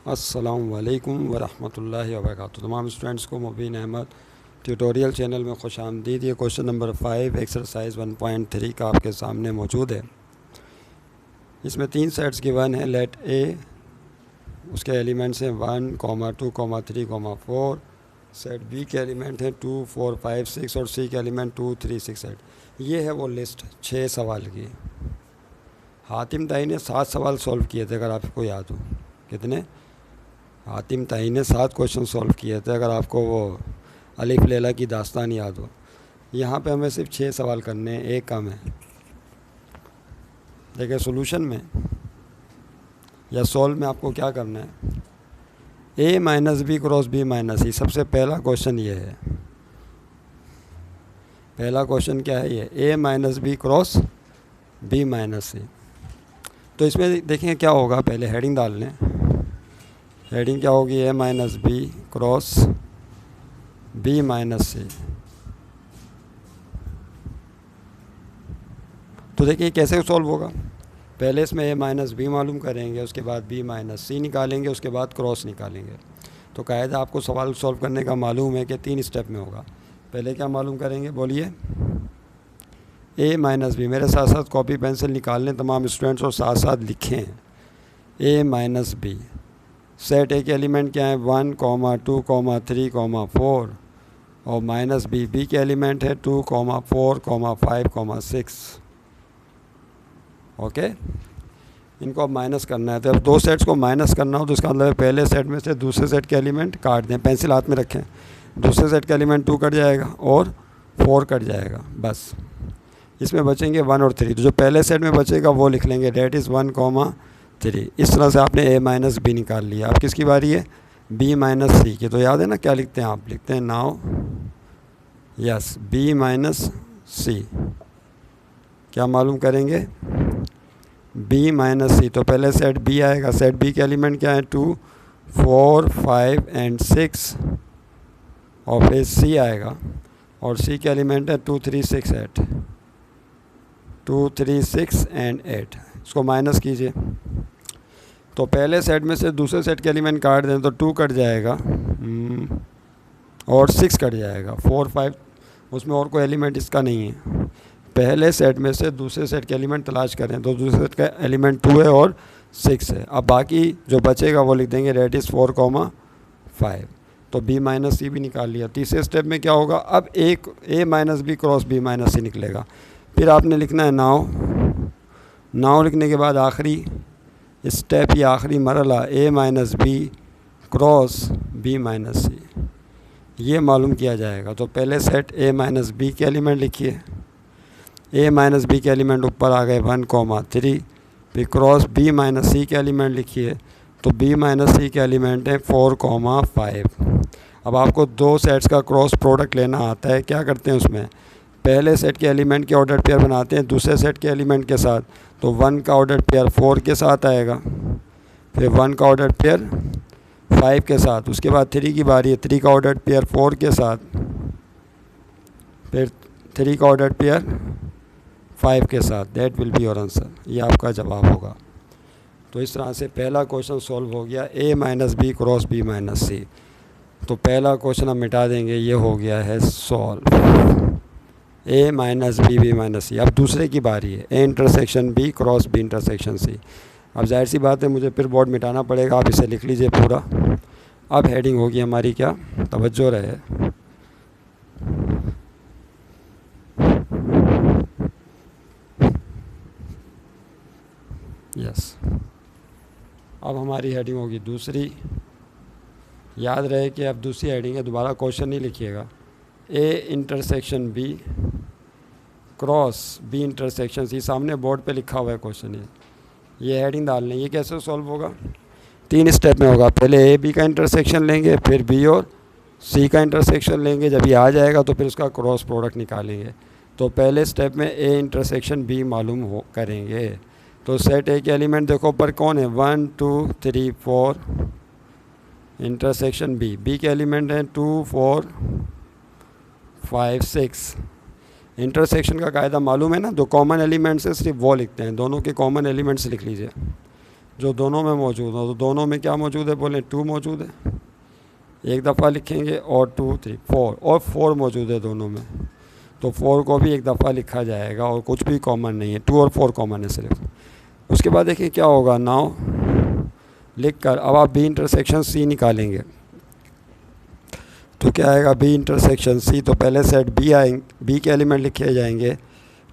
अस्सलामु अलैकुम वरहमतुल्लाहि वबरकातुहू। तमाम स्टूडेंट्स को मुबीन अहमद ट्यूटोरियल चैनल में खुश आमदीद। ये क्वेश्चन नंबर 5 एक्सरसाइज 1.3 का आपके सामने मौजूद है। इसमें 3 सेट्स गिवन है। लेट ए, उसके एलिमेंट्स हैं 1, 2, 3, 4। सेट बी के एलिमेंट हैं 2, 4, 5, 6 और सी के एलिमेंट 2, 3, 6, 8। ये है वो लिस्ट 6 सवाल की। हातिम ताई ने 7 सवाल सॉल्व किए थे, अगर आपको याद हो। कितने? हातिम ताई ने 7 क्वेश्चन सॉल्व किए थे, अगर आपको वो अलिफ लैला की दास्तान याद हो। यहाँ पे हमें सिर्फ 6 सवाल करने हैं, एक कम है। देखिए सोल्यूशन में या सॉल्व में आपको क्या करना है, A minus B cross B minus C. सबसे पहला क्वेश्चन ये है। पहला क्वेश्चन क्या है ये, A minus B cross B minus C. तो इसमें देखेंगे क्या होगा, पहले हेडिंग डाल लें। हेडिंग क्या होगी, A minus B cross B minus C. तो देखिए कैसे सॉल्व होगा। पहले इसमें ए माइनस बी मालूम करेंगे, उसके बाद बी माइनस सी निकालेंगे, उसके बाद क्रॉस निकालेंगे। तो कायदा आपको सवाल सॉल्व करने का मालूम है कि 3 स्टेप में होगा। पहले क्या मालूम करेंगे, बोलिए। ए माइनस बी, मेरे साथ साथ कॉपी पेंसिल निकाल लें तमाम स्टूडेंट्स और साथ साथ लिखें। ए माइनस बी, सेट ए के एलिमेंट क्या है 1, 2, 3, 4 और माइनस बी, बी के एलिमेंट है 2, 4, 5, 6। ओके, इनको अब माइनस करना है। तो अब 2 सेट्स को माइनस करना हो तो इसका मतलब पहले सेट में से दूसरे सेट के एलिमेंट काट दें। पेंसिल हाथ में रखें, दूसरे सेट का एलिमेंट 2 कट जाएगा और 4 कट जाएगा। बस इसमें बचेंगे 1 और 3। तो जो पहले सेट में बचेगा वो लिख लेंगे, डेट इज़ 1, 3। इस तरह से आपने ए माइनस बी निकाल लिया। अब किसकी बारी है, बी माइनस सी की। तो याद है ना क्या लिखते हैं आप, लिखते हैं नाउ यस बी माइनस सी। क्या मालूम करेंगे, बी माइनस सी। तो पहले सेट बी आएगा। सेट बी के एलिमेंट क्या है 2, 4, 5 एंड 6 और फिर सी आएगा और सी के एलिमेंट है 2, 3, 6, 8। 2, 3, 6 एंड 8। इसको माइनस कीजिए। तो पहले सेट में से दूसरे सेट के एलिमेंट काट दें तो 2 कट जाएगा और 6 कट जाएगा। 4, 5 उसमें और कोई एलिमेंट इसका नहीं है। पहले सेट में से दूसरे सेट के एलिमेंट तलाश करें तो दूसरे सेट का एलिमेंट 2 है और 6 है। अब बाकी जो बचेगा वो लिख देंगे, डेट इज़ 4, 5। तो बी माइनस सी भी निकाल लिया। तीसरे स्टेप में क्या होगा, अब एक A minus B cross B minus C निकलेगा। फिर आपने लिखना है नाउ लिखने के बाद आखिरी स्टेप या आखिरी मरला A minus B cross B minus C, ये मालूम किया जाएगा। तो पहले सेट ए माइनस बी के एलिमेंट लिखिए। ए माइनस बी के एलिमेंट ऊपर आ गए 1, 3। फिर क्रॉस बी माइनस सी के एलिमेंट लिखिए। तो बी माइनस सी के एलिमेंट हैं 4, 5। अब आपको 2 सेट्स का क्रॉस प्रोडक्ट लेना आता है। क्या करते हैं उसमें, पहले सेट के एलिमेंट के ऑर्डर पेयर बनाते हैं दूसरे सेट के एलिमेंट के साथ। तो 1 का ऑर्डर पेयर 4 के साथ आएगा, फिर 1 का ऑर्डर पेयर 5 के साथ। उसके बाद 3 की बारी है, 3 का ऑर्डर पेयर 4 के साथ, फिर 3 का ऑर्डर पेयर 5 के साथ। That will be your answer, ये आपका जवाब होगा। तो इस तरह से पहला क्वेश्चन सॉल्व हो गया, A minus B cross B minus C. तो पहला क्वेश्चन हम मिटा देंगे, ये हो गया है solve. A minus B B minus C. अब दूसरे की बारी है, A intersection B cross B intersection C. अब जाहिर सी बात है मुझे फिर बोर्ड मिटाना पड़ेगा, आप इसे लिख लीजिए पूरा। अब हेडिंग होगी हमारी क्या, तवज्जो रहे। यस, अब हमारी हेडिंग होगी दूसरी। याद रहे कि अब दूसरी हेडिंग है, दोबारा क्वेश्चन नहीं लिखिएगा। A intersection B cross B intersection C. सामने बोर्ड पे लिखा हुआ है क्वेश्चन, ये हेडिंग डालने। ये कैसे सॉल्व होगा, 3 स्टेप में होगा। पहले ए बी का इंटरसेक्शन लेंगे, फिर बी और सी का इंटरसेक्शन लेंगे। जब ये आ जाएगा तो फिर उसका क्रॉस प्रोडक्ट निकालेंगे। तो पहले स्टेप में ए इंटरसेक्शन बी मालूम हो करेंगे। तो सेट ए के एलिमेंट देखो ऊपर कौन है 1, 2, 3, 4 इंटरसेक्शन बी। बी के एलिमेंट हैं 2, 4, 5, 6। इंटरसेक्शन का कायदा मालूम है ना, दो कॉमन एलिमेंट्स है सिर्फ वो लिखते हैं। दोनों के कॉमन एलिमेंट्स लिख लीजिए। जो दोनों में मौजूद हो। तो दोनों में क्या मौजूद है बोलें, 2 मौजूद है, एक दफ़ा लिखेंगे, और 2 3 4, और 4 मौजूद है दोनों में, तो 4 को भी एक दफ़ा लिखा जाएगा और कुछ भी कॉमन नहीं है, 2 और 4 कॉमन है सिर्फ। उसके बाद देखिए क्या होगा, नाउ लिख कर अब आप बी इंटरसेक्शन सी निकालेंगे। तो क्या आएगा, बी इंटरसेक्शन सी, तो पहले सेट बी आएंगे, बी के एलिमेंट लिखे जाएंगे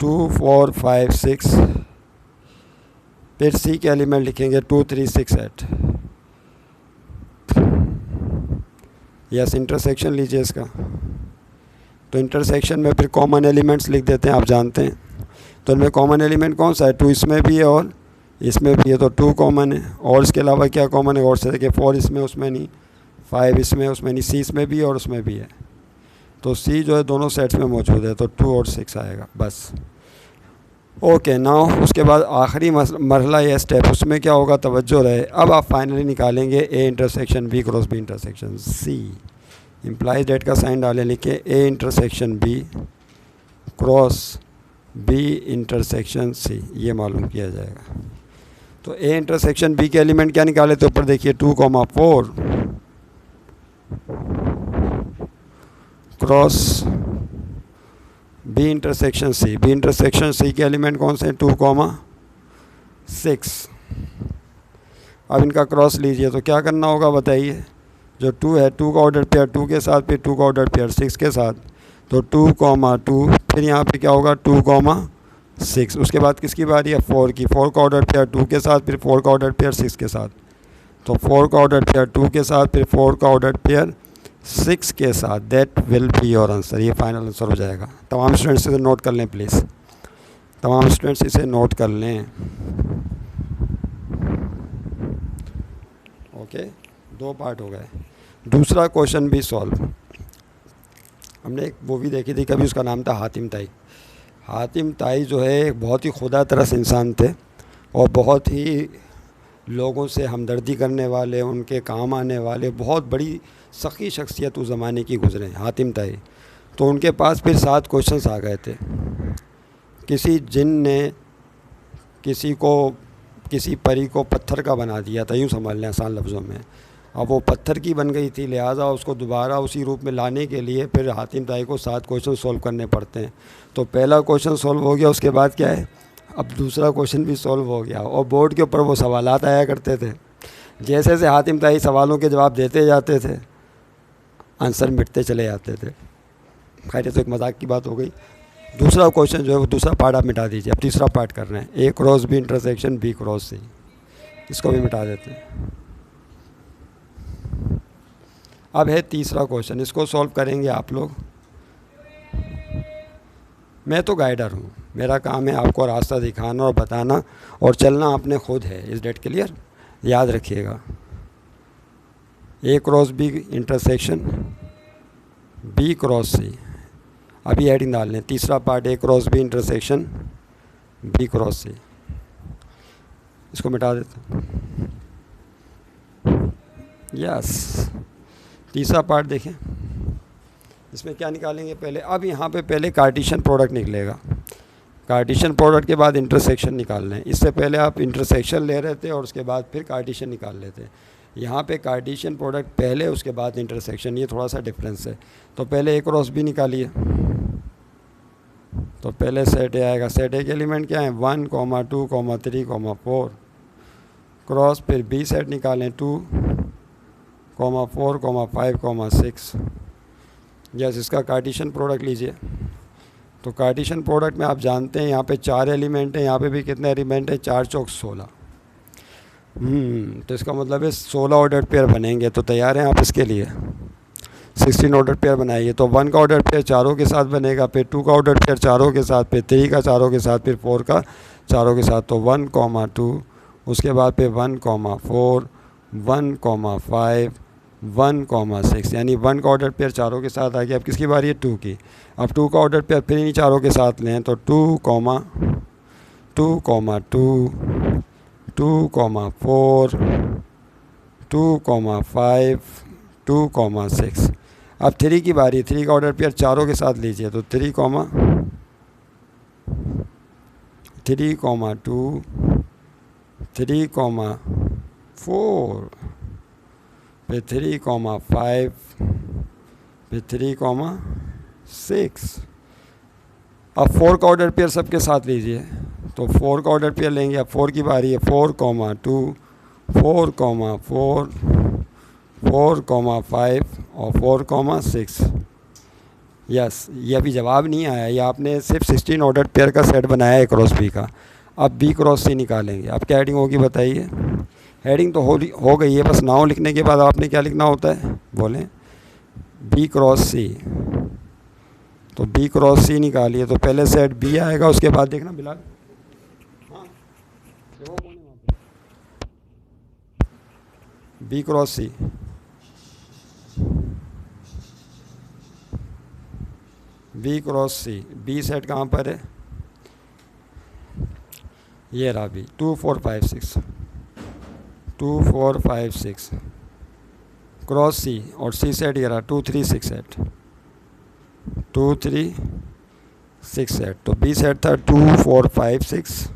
2 4 5 6, फिर सी के एलिमेंट लिखेंगे 2 3 6 8। यस, इंटरसेक्शन लीजिए इसका। तो इंटरसेक्शन में फिर कॉमन एलिमेंट्स लिख देते हैं, आप जानते हैं। तो इनमें कॉमन एलिमेंट कौन सा है, 2 इसमें भी है और इसमें भी है, तो 2 कॉमन है। और इसके अलावा क्या कॉमन है, और से देखिए 4 इसमें उसमें नहीं, 5 इसमें उसमें नहीं, सी इसमें भी है और उसमें भी है। तो सी जो है दोनों सेट्स में मौजूद है, तो 2 और 6 आएगा बस। ओके, नाउ उसके बाद आखिरी मरहला या स्टेप, उसमें क्या होगा, तवज्जो रहे। अब आप फाइनली निकालेंगे A intersection B cross B intersection C. Implies that का साइन डालें, लिखे A intersection B cross B intersection C, ये मालूम किया जाएगा। तो ए इंटरसेक्शन बी के एलिमेंट क्या निकाले, तो ऊपर देखिए 2 4 cross B intersection C. B intersection C के एलिमेंट कौन से हैं, 2 6। अब इनका क्रॉस लीजिए, तो क्या करना होगा बताइए, जो 2 है 2 का ऑर्डर पेयर 2 के साथ, फिर 2 का ऑर्डर पेयर 6 के साथ, तो 2 2, फिर यहाँ पे क्या होगा 2 6। उसके बाद किसकी बारी है, 4 की, 4 का ऑर्डर पेयर 2 के साथ, फिर 4 का ऑर्डर पेयर 6 के साथ, तो 4 का ऑर्डर पेयर 2 के साथ, फिर 4 का ऑर्डर पेयर 6 के साथ। That will be your answer, ये फाइनल आंसर हो जाएगा। तमाम स्टूडेंट्स इसे नोट कर लें प्लीज़, तमाम स्टूडेंट्स इसे नोट कर लें। ओके, 2 पार्ट हो गए। दूसरा क्वेश्चन भी सॉल्व। हमने एक मूवी देखी थी कभी, उसका नाम था हातिम ताई। हातिम ताई जो है एक बहुत ही खुदा तरस इंसान थे और बहुत ही लोगों से हमदर्दी करने वाले, उनके काम आने वाले, बहुत बड़ी सखी शख्सियत उस ज़माने की गुजरे हातिम ताई। तो उनके पास फिर 7 क्वेश्चंस आ गए थे। किसी जिन ने किसी परी को पत्थर का बना दिया था, यूँ समझ लें आसान लफ्ज़ों में। अब वो पत्थर की बन गई थी, लिहाजा उसको दोबारा उसी रूप में लाने के लिए फिर हातिम ताई को 7 क्वेश्चन सॉल्व करने पड़ते हैं। तो पहला क्वेश्चन सॉल्व हो गया, उसके बाद क्या है, अब दूसरा क्वेश्चन भी सॉल्व हो गया। और बोर्ड के ऊपर वो सवालात आया करते थे, जैसे जैसे हातिम ताई सवालों के जवाब देते जाते थे आंसर मिटते चले जाते थे। खैर, तो एक मजाक की बात हो गई। दूसरा क्वेश्चन जो है वो दूसरा पार्ट आप मिटा दीजिए। अब तीसरा पार्ट कर रहे हैं, A cross B intersection B cross C, इसको भी मिटा देते हैं। अब है तीसरा क्वेश्चन, इसको सॉल्व करेंगे आप लोग। मैं तो गाइडर हूँ, मेरा काम है आपको रास्ता दिखाना और बताना, और चलना आपने खुद है। इस डेट क्लियर, याद रखिएगा। A cross B intersection B cross C, अभी हेडिंग डाल लें, तीसरा part A cross B intersection B cross C, इसको मिटा देते हैं। यस, तीसरा पार्ट देखें, इसमें क्या निकालेंगे पहले। अब यहाँ पे पहले कार्टेशियन प्रोडक्ट निकलेगा, कार्टेशियन प्रोडक्ट के बाद इंटरसेक्शन निकाल लें। इससे पहले आप इंटरसेक्शन ले रहे थे और उसके बाद फिर कार्टेशियन निकाल लेते। यहाँ पे कार्टेशियन प्रोडक्ट पहले, उसके बाद इंटरसेक्शन, ये थोड़ा सा डिफरेंस है। तो पहले ए क्रॉस बी निकालिए, तो पहले सेट ए आएगा। सेट ए के एलिमेंट क्या है, 1 2 3 4 क्रॉस, फिर बी सेट निकालें 2 4 5 6। यस, इसका कार्टेशियन प्रोडक्ट लीजिए। तो कार्टेशियन प्रोडक्ट में आप जानते हैं यहाँ पे 4 एलिमेंट हैं, यहाँ पे भी कितने एलिमेंट हैं, 4 चौक 16। तो इसका मतलब है 16 ऑर्डर पेयर बनेंगे। तो तैयार हैं आप इसके लिए, 16 ऑर्डर पेयर बनाइए। तो 1 का ऑर्डर पेयर चारों के साथ बनेगा, फिर 2 का ऑर्डर पेयर चारों के साथ, फिर 3 का चारों के साथ, फिर 4 का चारों के साथ। तो 1 2, उसके बाद फिर 1 4 1 5 1 6, यानी 1 का ऑर्डर पेयर चारों के साथ आ गया। अब किसकी बारी है, 2 की। अब 2 का ऑर्डर पेयर फिर इन्हीं चारों के साथ लें, तो 2 2 2 4 2 5 2 6। अब 3 की बारी, 3 का ऑर्डर पेयर चारों के साथ लीजिए, तो 3 2 3 3 4, फिर 3,5, फिर 3,6। अब 4 का ऑर्डर पेयर सबके साथ लीजिए, तो 4 का ऑर्डर पेयर लेंगे। अब 4 की बारी है, 4,2, 4,4, 4,5 और 4,6। यस, ये अभी जवाब नहीं आया, ये आपने सिर्फ 16 ऑर्डर पेयर का सेट बनाया है क्रॉस बी का। अब बी क्रॉस सी निकालेंगे। अब क्या हेडिंग होगी बताइए? हेडिंग तो हो गई है, बस नाउ लिखने के बाद आपने क्या लिखना होता है बोलें? बी क्रॉस सी। तो बी क्रॉस सी निकालिए, तो पहले सेट बी आएगा, उसके बाद देखना बिलाल, हाँ देखो कौन है वहाँ पे, बी क्रॉस सी। बी क्रॉस सी, बी सेट कहाँ पर है? ये रहा बी, 2 4 5 6, 2 4 5 6 क्रॉस सी, और सी सेट ये रहा 2 3 6 8, 2 3 6 8। तो बी सेट था 2 4 5 6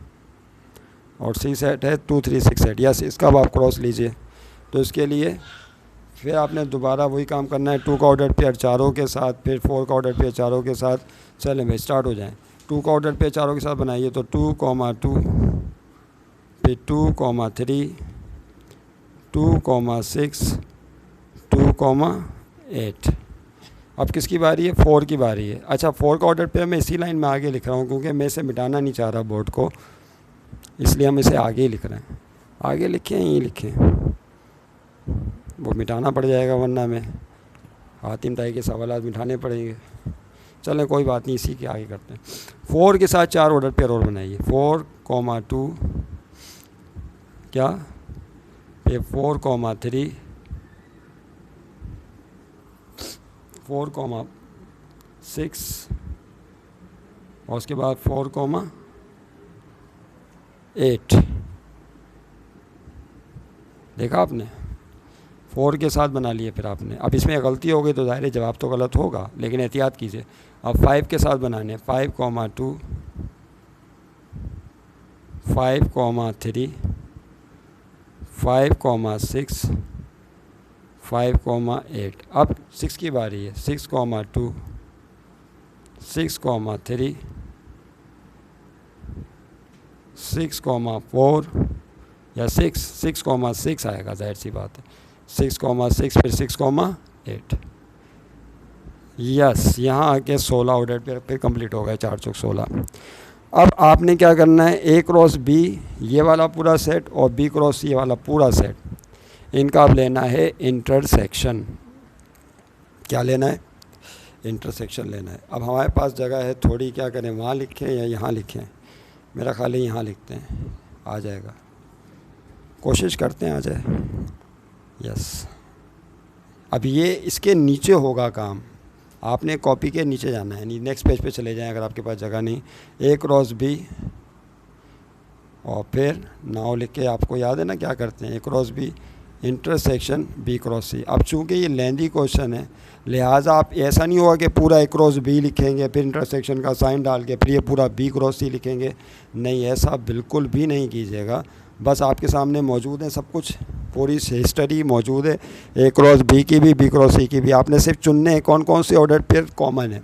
और सी सेट है 2 3 6 8। यस, इसका अब आप क्रॉस लीजिए। तो इसके लिए फिर आपने दोबारा वही काम करना है, 2 का ऑर्डर पेयर चारों के साथ, फिर 4 का ऑर्डर पेयर चारों के साथ। चलें भाई स्टार्ट हो जाएं। 2 का ऑर्डर पेयर चारों के साथ बनाइए, तो 2,2, फिर 2,3, 2,6, 2,8। अब किसकी बारी है? 4 की बारी है। अच्छा, 4 का ऑर्डर पेयर मैं इसी लाइन में आगे लिख रहा हूँ, क्योंकि मैं इसे मिटाना नहीं चाह रहा बोर्ड को, इसलिए हम इसे आगे ही लिख रहे हैं। आगे लिखें, यहीं लिखें, वो मिटाना पड़ जाएगा, वरना में हातिम ताई के सवालात मिटाने पड़ेंगे। चलें कोई बात नहीं, इसी के आगे करते हैं। 4 के साथ 4 ऑर्डर पेयर और बनाइए, 4,2 क्या, फिर 4,3, 4,6 और उसके बाद 4,8। देखा आपने? 4 के साथ बना लिए फिर आपने। अब इसमें गलती हो गई तो ज़ाहिर है जवाब तो गलत होगा, लेकिन एहतियात कीजिए। अब 5 के साथ बनाने, 5,2, 5,3, 5,6, 5,8। अब 6 की बारी है, 6,2, 6,3, 6,4 या 6,6 आएगा, जाहिर सी बात है। 6,6 फिर 6,8। यस, यहाँ आके 16 ऑर्डर पे कंप्लीट हो गया, 4 चौक 16। अब आपने क्या करना है, ए क्रॉस बी ये वाला पूरा सेट और बी क्रॉस ये वाला पूरा सेट, इनका अब लेना है इंटरसेक्शन। क्या लेना है? इंटरसेक्शन लेना है। अब हमारे पास जगह है थोड़ी, क्या करें, वहाँ लिखें या यहाँ लिखें? मेरा ख्याल है यहाँ लिखते हैं, आ जाएगा, कोशिश करते हैं आ जाए। यस, अब ये इसके नीचे होगा काम, आपने कॉपी के नीचे जाना है, नेक्स्ट पेज पे चले जाएं अगर आपके पास जगह नहीं। ए क्रॉस बी और फिर नाउ लिख के, आपको याद है ना क्या करते हैं, A cross B intersection B cross C. अब चूंकि ये लेंदी क्वेश्चन है, लिहाजा आप ऐसा नहीं होगा कि पूरा ए क्रॉस बी लिखेंगे फिर इंटरसेक्शन का साइन डाल के फिर ये पूरा बी क्रॉस सी लिखेंगे। नहीं, ऐसा बिल्कुल भी नहीं कीजिएगा। बस आपके सामने मौजूद है सब कुछ, पूरी हिस्ट्री मौजूद है, ए क्रॉस बी की भी, बी क्रॉस सी की भी। आपने सिर्फ चुनने हैं कौन कौन से ऑर्डर पेयर कॉमन है,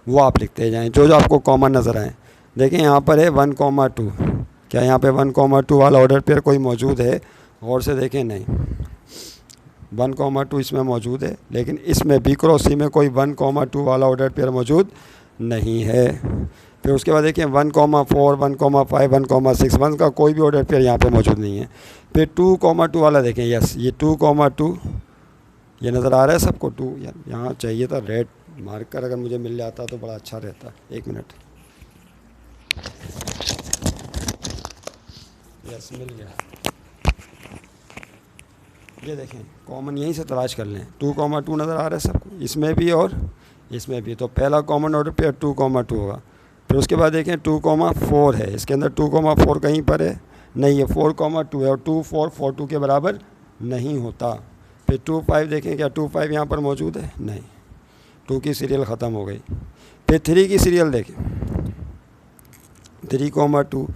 वो आप लिखते जाएँ, जो जो आपको कॉमन नज़र आए। देखें यहाँ पर है 1,2, क्या यहाँ पे 1,2 वाला ऑर्डर पेयर कोई मौजूद है? गौर से देखें, नहीं, 1,2 इसमें मौजूद है, लेकिन इसमें बी क्रॉस सी में कोई 1,2 वाला ऑर्डर पेयर मौजूद नहीं है। फिर उसके बाद देखिए 1,4, 1,5, 1,6, 1 का कोई भी ऑर्डर पेयर यहाँ पे मौजूद नहीं है। फिर 2,2 वाला देखें, यस ये 2,2 ये नज़र आ रहा है सबको। 2 यहाँ चाहिए था रेड मार्कर, अगर मुझे मिल जाता तो बड़ा अच्छा रहता। 1 मिनट, यस मिल गया। ये देखें कॉमन यहीं से तलाश कर लें, 2,2 नज़र आ रहा है सबको, इसमें भी और इसमें भी। तो पहला कॉमन ऑर्डर पेयर 2,2 होगा। फिर उसके बाद देखें 2,4 है, इसके अंदर 2,4 कहीं पर है? नहीं है, 4,2 है, और 2 4 4 2 के बराबर नहीं होता। फिर 2,5 देखें, क्या 2,5 यहाँ पर मौजूद है? नहीं, 2 की सीरियल ख़त्म हो गई। फिर 3 की सीरियल देखें, 3,2